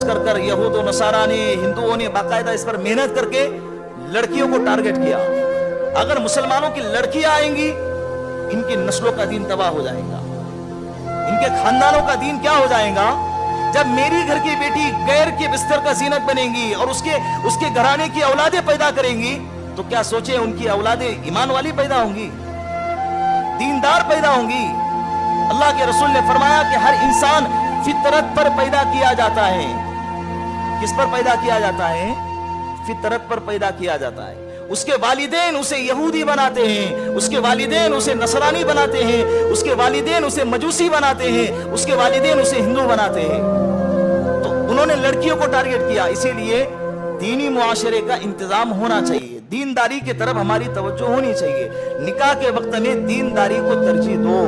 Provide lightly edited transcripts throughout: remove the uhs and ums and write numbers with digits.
कर यहूद और नसारा ने, हिंदुओं ने बाकायदा इस पर मेहनत करके लड़कियों को टारगेट किया। अगर मुसलमानों की लड़कियां आएंगी, इनकी नस्लों का दीन तबाह हो जाएगा, इनके खानदानों का दीन क्या हो जाएगा। जब मेरी घर की बेटी गैर के बिस्तर का जीनत बनेगी और उसके घराने की औलादें पैदा करेंगी, तो क्या सोचे उनकी औलादें ईमान वाली पैदा होंगी, दीनदार पैदा होंगी। अल्लाह के रसूल ने फरमाया कि हर इंसान फितरत पर पैदा किया जाता है। किस पर पैदा किया जाता है? फितरत पर पैदा किया जाता है। उसके वालिदैन उसे यहूदी बनाते हैं, उसके वालिदैन उसे नसरानी बनाते हैं, उसके वालिदैन उसे मजूसी बनाते हैं, उसके वालिदैन उसे हिंदू बनाते हैं। तो उन्होंने लड़कियों को टारगेट किया। इसीलिए दीनी मुआशरे का इंतजाम होना चाहिए, दीनदारी की तरफ हमारी तवज्जो होनी चाहिए। निकाह के वक्त में दीनदारी को तरजीह दो।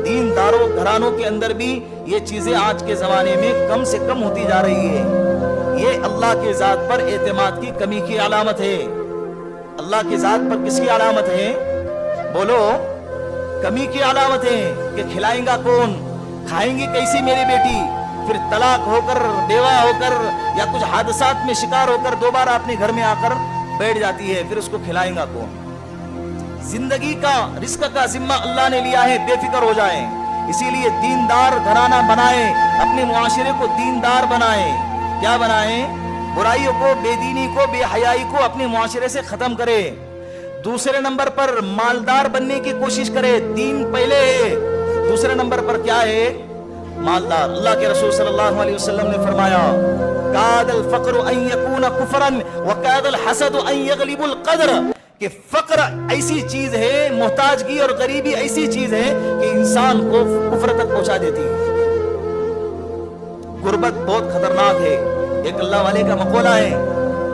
दीनदारों घरानों के अंदर भी ये चीजें आज के जमाने में कम से कम होती जा रही है। ये अल्लाह के जात पर एतमाद की कमी की अलामत है। अल्लाह की जात पर किसकी अलामत है? बोलो, कमी की अलामत है कि खिलाएगा कौन, खाएंगी कैसी मेरी बेटी, फिर तलाक होकर, बेवा होकर या कुछ हादसात में शिकार होकर दोबारा अपने घर में आकर बैठ जाती है, फिर उसको खिलाएगा कौन। जिंदगी का रिस्क का जिम्मा अल्लाह ने लिया है, बेफिक्र हो जाए। इसीलिए दीनदार घराना बनाए, अपने मुआशरे को दीनदार बनाए। क्या बनाए? बुराइयों को, बेदीनी को, बेहयाई को अपने मुआशरे से खत्म करे। दूसरे नंबर पर मालदार बनने की कोशिश करे, दीन पहले है। दूसरे नंबर पर क्या है? मालदार। अल्लाह के रसूल सल्लल्लाहु अलैहि वसल्लम ने फरमाया, कादल फक्र अन यकून कुफरन व कादल हसद अन यगलिबुल क़द्र, कि फक्र ऐसी चीज है, मोहताजगी और गरीबी ऐसी चीज है कि इंसान को कुफ्र तक पहुंचा देती है। गुर्बत बहुत खतरनाक है। एक अल्लाह वाले का मकौला है,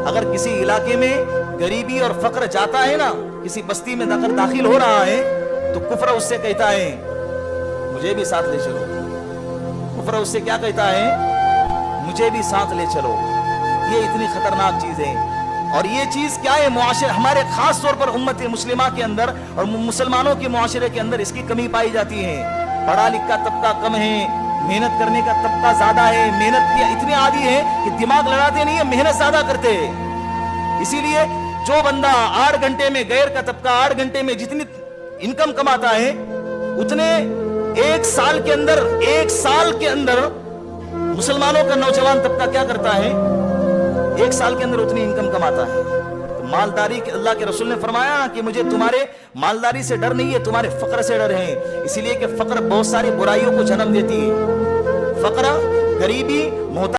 अगर किसी इलाके में गरीबी और फक्र जाता है ना, किसी बस्ती में अगर दाखिल हो रहा है, तो कुफ्र उससे कहता है मुझे भी साथ ले चलो। कुफ्र उससे क्या कहता है? मुझे भी साथ ले चलो। ये इतनी खतरनाक चीज है। और ये चीज क्या है? मुआशरे, हमारे खास तौर पर उम्मत मुस्लिमा के अंदर और मुसलमानों के मुआशरे के अंदर इसकी कमी पाई जाती है। पढ़ा लिखा तबका कम है, मेहनत करने का तबका ज्यादा है। मेहनत की इतने आदी है कि दिमाग लड़ाते नहीं है, मेहनत ज्यादा करते हैं। इसीलिए जो बंदा 8 घंटे में, गैर का तबका 8 घंटे में जितनी इनकम कमाता है, उतने एक साल के अंदर मुसलमानों का नौजवान तबका क्या करता है? 1 साल के अंदर उतनी इनकम कमाता है। तो मालदारी के, अल्लाह के रसूल ने फरमाया कि मुझे तुम्हारे मालदारी से डर नहीं है, तुम्हारे फक्र से डर है। इसीलिए कि फक्र बहुत सारी बुराइयों को जन्म देती है। फक्र, गरीबी, मोहताज